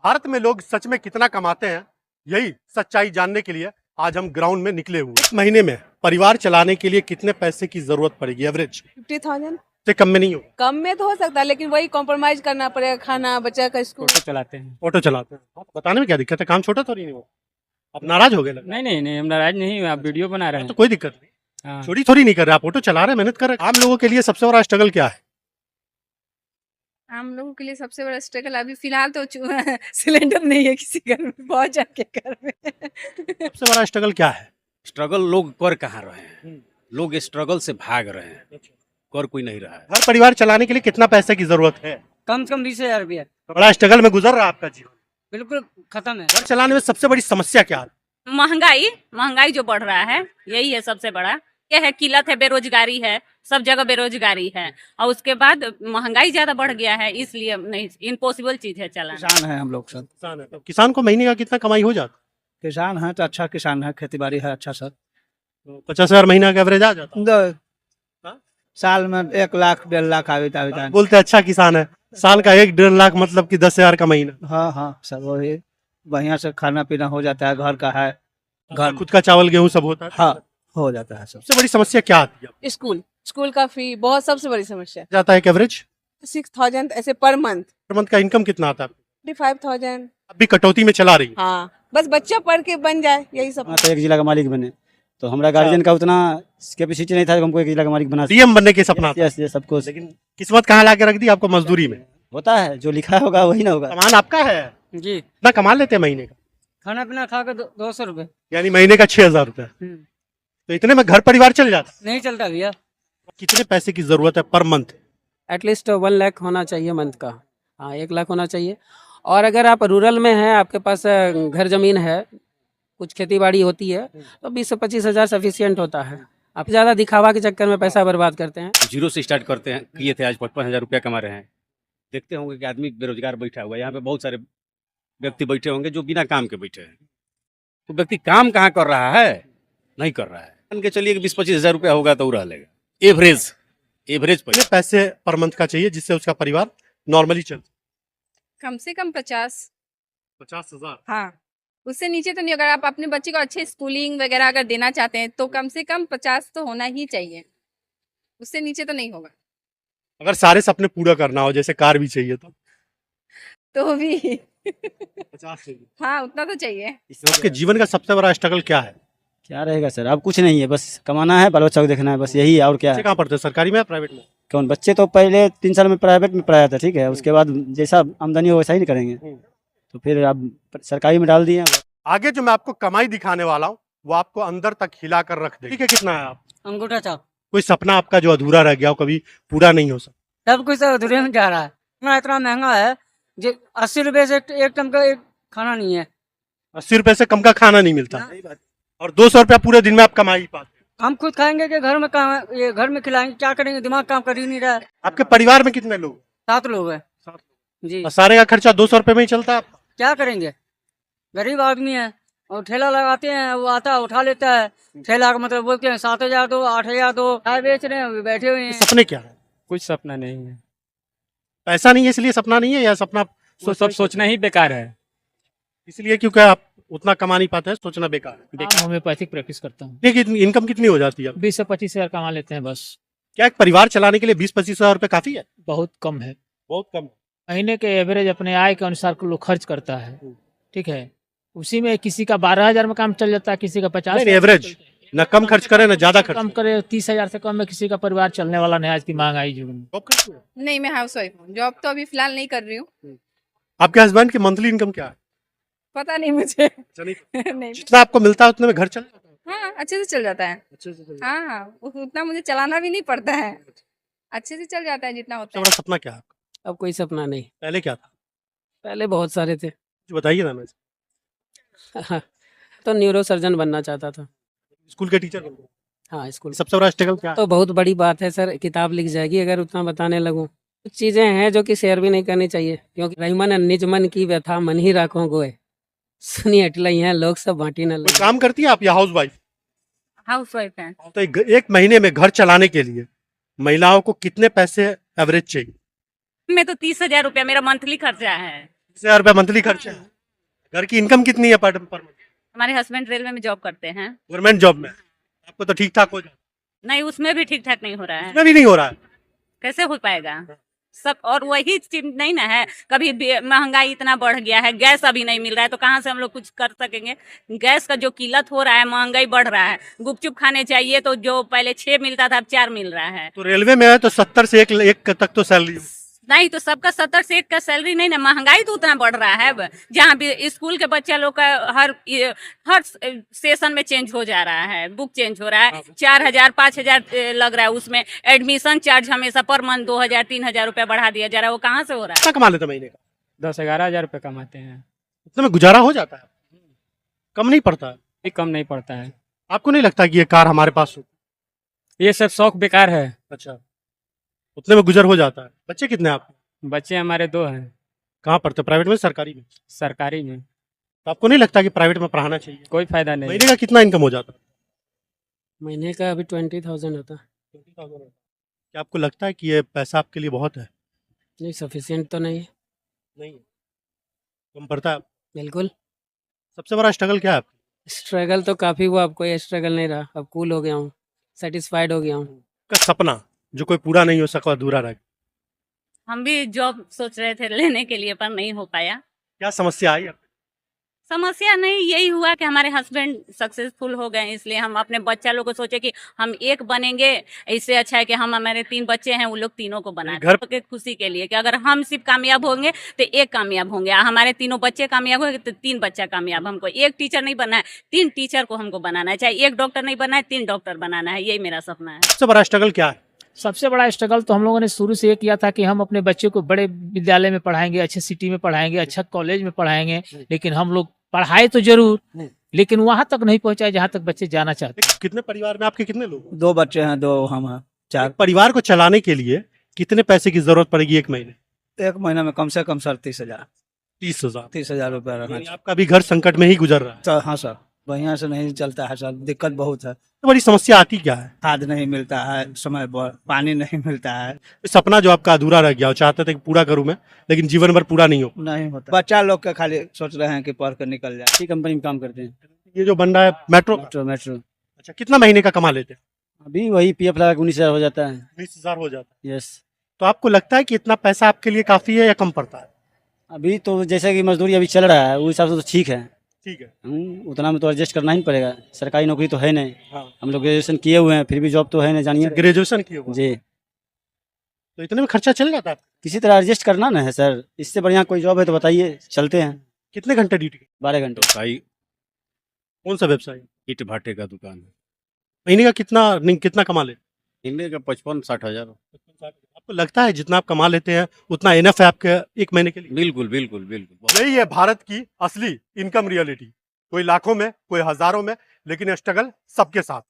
भारत में लोग सच में कितना कमाते हैं, यही सच्चाई जानने के लिए आज हम ग्राउंड में निकले हुए हैं। एक महीने में परिवार चलाने के लिए कितने पैसे की जरूरत पड़ेगी एवरेज? 50,000 से कम में नहीं होगा। कम में तो हो सकता है, लेकिन वही कॉम्प्रोमाइज करना पड़ेगा, खाना, बच्चा का स्कूल। ऑटो चलाते हैं। ऑटो चलाते हैं, बताने में क्या दिक्कत है? काम छोटा तो नहीं हुआ, आप नाराज हो गए लग रहा है। नहीं, हम नाराज नहीं हुए, आप वीडियो बना रहे तो हैं। कोई दिक्कत नहीं, हाँ। चोरी थोड़ी नहीं कर रहे आप, ऑटो चला रहे हैं, मेहनत कर रहे हैं। आम लोगों के लिए सबसे बड़ा स्ट्रगल क्या है? आम लोगों के लिए सबसे बड़ा स्ट्रगल अभी फिलहाल तो सिलेंडर नहीं है किसी घर में, बहुत जाके घर में। सबसे बड़ा स्ट्रगल क्या है? स्ट्रगल लोग कर कहाँ रहे हैं, लोग स्ट्रगल से भाग रहे हैं, कर कोई नहीं रहा है। घर परिवार चलाने के लिए कितना पैसे की जरूरत है? कम से कम 20,000 रुपया। बड़ा स्ट्रगल में गुजर रहा है आपका जीवन। बिल्कुल खत्म है। घर चलाने में सबसे बड़ी समस्या क्या है? महंगाई जो बढ़ रहा है, यही है सबसे बड़ा। क्या है, किल्लत है, बेरोजगारी है, सब जगह बेरोजगारी है, और उसके बाद महंगाई ज्यादा बढ़ गया है, इसलिए नहीं, इम्पॉसिबल चीज है चलाना। किसान है हम लोग सब। किसान है, तो किसान को महीने का कितना कमाई हो जाता? किसान है तो अच्छा किसान है, खेती बाड़ी है अच्छा सर। 50,000 महीना का एवरेज आ जाता है। हाँ? साल में 1 लाख 1.5 लाख आवे। बोलते अच्छा किसान है, साल का 1-1.5 लाख मतलब कि 10,000 का महीना। हाँ सर, वही बढ़िया से खाना पीना हो जाता है, घर का है, घर खुद का चावल गेहूं सब होता है। हाँ हो जाता है सब। सबसे बड़ी समस्या क्या आती है? स्कूल का फी बहुत सबसे बड़ी समस्या। जाता है एवरेज 6,000 ऐसे पर मंथ। पर मंथ का इनकम कितना आता है? 55,000। अभी कटौती में चला रही है। हाँ, बस बच्चा पढ़ के बन जाए, यही सब। तो एक जिला का मालिक बने, तो हमारा गार्जियन का उतना कैपेसिटी नहीं था कि हमको एक जिला का मालिक बना। डीएम बनने के सपना था। ये सब कुछ लेकिन किस्मत कहाँ ला के रख दी आपको? मजदूरी में होता है, जो लिखा होगा वही ना होगा। सामान आपका है जी। कितना कमा लेते हैं महीने का? खाना पीना खा कर 200 रुपए। यानी महीने का 6,000 रुपया। तो इतने में घर परिवार चल जाता है? नहीं चलता भैया। कितने पैसे की जरूरत है पर मंथ? एटलीस्ट 1 लाख होना चाहिए मंथ का। हाँ, 1 लाख होना चाहिए। और अगर आप रूरल में हैं, आपके पास घर जमीन है, कुछ खेती बाड़ी होती है, तो 20 से 25 हज़ार सफिशियंट होता है। आप ज़्यादा दिखावा के चक्कर में पैसा बर्बाद करते हैं। जीरो से स्टार्ट करते हैं, किए थे, आज 55,000 रुपया कमा रहे हैं। देखते होंगे कि आदमी बेरोजगार बैठा हुआ है, यहाँ पे बहुत सारे व्यक्ति बैठे होंगे जो बिना काम के बैठे हैं। तो व्यक्ति काम कहाँ कर रहा है? नहीं कर रहा है। मान के चलिए कि 20-25 हज़ार रुपया होगा तो रह लेगा एवरेज कितने पैसे पर मंथ का चाहिए जिससे उसका परिवार नॉर्मली चले? कम से कम 50,000। हाँ, उससे नीचे तो नहीं। अगर आप अपने बच्चे को अच्छे स्कूलिंग वगैरह अगर देना चाहते हैं तो कम से कम 50 तो होना ही चाहिए, उससे नीचे तो नहीं होगा। अगर सारे सपने पूरा करना हो, जैसे कार भी चाहिए, तो भी 50 चाहिए। हाँ, उतना तो चाहिए। आपके जीवन का सबसे बड़ा स्ट्रगल क्या है? क्या रहेगा सर, अब कुछ नहीं है, बस कमाना है, बाल बच्चा को देखना है, बस यही है। और क्या बच्चे है? कहाँ पढ़ते हैं, सरकारी में या प्राइवेट में? कौन बच्चे तो पहले 3 साल में प्राइवेट में पढ़ाया था, ठीक है, उसके बाद जैसा आमदनी हो वैसा ही नहीं करेंगे, तो फिर अब सरकारी में डाल दिए। आगे जो मैं आपको कमाई दिखाने वाला हूँ वो आपको अंदर तक हिला कर रख दे। ठीक है, कितना है आप? अंगूठा छाप। कोई सपना आपका जो अधूरा रह गया हो, कभी पूरा नहीं हो सकता? सब कुछ अधूरे में जा रहा है। इतना महंगा है जो 80 रुपए से एक टाइम का एक खाना नहीं है। 80 रुपए से कम का खाना नहीं मिलता, और 200 रुपया पूरे दिन में आप कमा ही पाते हैं। हम खुद खाएंगे कि घर में काम, ये घर में खिलाएंगे, क्या करेंगे? दिमाग काम कर ही नहीं रहा है। आपके परिवार में कितने लोग? 7 लोग हैं जी। और सारे का खर्चा 200 रुपए में ही चलता है आपका? क्या करेंगे? गरीब आदमी है, और ठेला लगाते हैं, वो आता है उठा लेता है ठेला का, मतलब बोलते हैं 7,000 दो, 8,000 दो, चाय बेच रहे हैं, अभी बैठे हुए हैं। सपने क्या है? कुछ सपना नहीं है। पैसा नहीं है इसलिए सपना नहीं है, या सपना सब सोचना ही बेकार है। इसलिए क्योंकि आप उतना कमा नहीं पाते हैं, सोचना बेकार है। होम्योपैथिक प्रैक्टिस करता हूँ। लेकिन इनकम कितनी हो जाती है? 20 से 25 हज़ार कमा लेते हैं बस। क्या एक परिवार चलाने के लिए 20-25 हज़ार रुपए काफी है? बहुत कम है। बहुत कम है। महीने के एवरेज अपने आय के अनुसार को लोग खर्च करता है, ठीक है। उसी में किसी का 12,000 में काम चल जाता है, किसी का 50। नहीं, एवरेज न कम खर्च करे न ज्यादा खर्च कम करे, 30,000 से कम में किसी का परिवार चलने वाला नहीं आज की महंगाई युग में। नहीं, मैं हाउस वाइफ हूँ, जॉब तो अभी फिलहाल नहीं कर रही हूँ। आपके हस्बैंड की मंथली इनकम क्या है? पता नहीं मुझे। नहीं। जितना आपको मिलता है उतने में घर चल जाता है? हाँ, अच्छे से चल जाता है। अच्छे से चल जाता हाँ, उतना मुझे चलाना भी नहीं पड़ता है, अच्छे से चल जाता है जितना है। होता सबसे है। बड़ा सपना क्या है आपका? अब कोई सपना नहीं। पहले क्या था? पहले बहुत सारे थे। कुछ बताइए ना। मैं तो न्यूरो सर्जन बनना चाहता था। स्कूल के टीचर बन गए। हाँ, स्कूल। सबसे बड़ा स्ट्रगल क्या है? तो बहुत बड़ी बात है सर, किताब लिख जाएगी अगर उतना बताने लगूं। कुछ चीजें हैं जो कि शेयर भी नहीं करनी चाहिए, क्योंकि रहीमन निज मन की व्यथा मन ही राखों गोए, सुनी हटलई हैं लोग सब बांटी न कोई लगे। काम करती है आप या हाउस वाइफ? हाउस वाइफ है। तो एक महीने में घर चलाने के लिए महिलाओं को कितने पैसे एवरेज चाहिए? मैं तो 30,000 रुपया मेरा मंथली खर्चा है। 20,000 रुपया मंथली खर्चा है। घर की इनकम कितनी है पर मंथ? हमारे हस्बैंड रेलवे में जॉब करते हैं। गवर्नमेंट जॉब में आपको तो ठीक ठाक हो जाता नहीं, उसमें भी ठीक ठाक नहीं हो रहा है, है। उसमें भी नहीं हो रहा है। कैसे हो पाएगा सब? और वही चीज नहीं ना है, कभी महंगाई इतना बढ़ गया है, गैस अभी नहीं मिल रहा है तो कहाँ से हम लोग कुछ कर सकेंगे? गैस का जो किल्लत हो रहा है, महंगाई बढ़ रहा है। गुपचुप खाने चाहिए तो जो पहले 6 मिलता था अब 4 मिल रहा है। तो रेलवे में है तो 70 से 1 तक तो सैलरी नहीं तो सबका 70 से 1 का सैलरी नहीं ना, महंगाई तो उतना बढ़ रहा है। अब जहाँ भी स्कूल के बच्चा लोग का हर सेशन में चेंज हो जा रहा है, बुक चेंज हो रहा है। 4,000 5,000 लग रहा है, उसमें एडमिशन चार्ज हमेशा पर मंथ 2,000 3,000 रुपया बढ़ा दिया जा रहा है। वो कहाँ से हो रहा है? कितना कमा लेते महीने का? 10-11 हज़ार रुपये कमाते हैं। उतने में गुजारा हो जाता है, कम नहीं पड़ता है? ये कम नहीं पड़ता है। आपको नहीं लगता कि ये कार हमारे पास हो? ये सब शौक बेकार है। अच्छा, उतने में गुजर हो जाता है। बच्चे कितने हैं आपके? बच्चे हमारे 2 हैं। कहाँ पढ़ते? प्राइवेट में, सरकारी में? सरकारी में तो आपको नहीं लगता कि प्राइवेट में पढ़ाना चाहिए? कोई फायदा नहीं। महीने का कितना इनकम हो जाता है? महीने का अभी 20,000 होता है। 20,000। क्या आपको लगता है कि ये पैसा आपके लिए बहुत है? नहीं, सफिशिएंट तो नहीं है। नहीं, कम पड़ता है। बिल्कुल। सबसे बड़ा स्ट्रगल क्या है आपका? स्ट्रगल तो काफ़ी हुआ, अब कोई स्ट्रगल नहीं रहा। अब कूल हो गया हूँ, सेटिस्फाइड हो गया हूँ। का सपना जो कोई पूरा नहीं हो सका, अधूरा रह गया, हम भी जॉब सोच रहे थे लेने के लिए पर नहीं हो पाया। क्या समस्या आई आपको? समस्या नहीं, यही हुआ कि हमारे हस्बैंड सक्सेसफुल हो गए, इसलिए हम अपने बच्चा लोग को सोचे कि हम एक बनेंगे। इससे अच्छा है कि हम, हमारे 3 बच्चे हैं, उन लोग तीनों को बना घर के खुशी के लिए कि अगर हम सिर्फ कामयाब होंगे तो एक कामयाब होंगे, हमारे तीनों बच्चे कामयाब होंगे तो 3 बच्चा कामयाब। हमको एक टीचर नहीं बनना है, 3 टीचर को हमको बनाना है। चाहे एक डॉक्टर नहीं बनना है, 3 डॉक्टर बनाना है। यही मेरा सपना है। सबसे बड़ा स्ट्रगल क्या है? सबसे बड़ा स्ट्रगल तो हम लोगों ने शुरू से ये किया था कि हम अपने बच्चे को बड़े विद्यालय में पढ़ाएंगे, अच्छे सिटी में पढ़ाएंगे, अच्छा कॉलेज में पढ़ाएंगे। लेकिन हम लोग पढ़ाए तो जरूर, लेकिन वहां तक नहीं पहुंचाए जहां तक बच्चे जाना चाहते। कितने परिवार में आपके कितने लोग? 2 बच्चे हैं, 2 हम हैं, 4। एक परिवार को चलाने के लिए कितने पैसे की जरूरत पड़ेगी एक महीने? 1 महीना में कम से कम सर 30,000 30,000 रुपया रहना यानी चाहिए। आपका भी घर संकट में ही गुजर रहा है। तो हाँ सर, बढ़िया से नहीं चलता है सर, दिक्कत बहुत है। तो बड़ी समस्या आती क्या है? खाद नहीं मिलता है समय पर, पानी नहीं मिलता है। सपना जो आपका अधूरा रह गया, वो चाहते थे कि पूरा करूं मैं, लेकिन जीवन भर पूरा नहीं हो। नहीं होता। बच्चा लोग के खाली सोच रहे हैं कि पढ़ कर निकल जाए। अच्छी कंपनी में काम करते हैं। ये जो बन रहा है मेट्रो, मेट्रो। अच्छा, कितना महीने का कमा लेते हैं? अभी वही PF लगा के 19,000 हो जाता है। 20,000 हो जाता है। यस। तो आपको लगता है कि इतना पैसा आपके लिए काफी है या कम पड़ता है? अभी तो जैसे कि मजदूरी अभी चल रहा है, उस हिसाब से तो ठीक है। ठीक है। उतना में तो एडजस्ट करना ही पड़ेगा। सरकारी नौकरी तो है नहीं। हाँ। हम लोग ग्रेजुएशन किए हुए हैं, फिर भी जॉब तो है नहीं, जानिए। ग्रेजुएशन किए हुए जी। तो इतने में खर्चा चल जाता है? किसी तरह एडजस्ट करना ना है सर। इससे बढ़िया कोई जॉब है तो बताइए, चलते हैं। कितने घंटे ड्यूटी? 12 घंटे। व्यवसायी कौन सा व्यवसाय? ईट भाटे का दुकान है। महीने का कितना कमा ले? महीने का 55-60 हज़ार। आपको लगता है जितना आप कमा लेते हैं उतना इनफ है आपके एक महीने के लिए? बिल्कुल बिल्कुल बिल्कुल। यही है भारत की असली इनकम रियलिटी। कोई लाखों में, कोई हजारों में, लेकिन स्ट्रगल सबके साथ।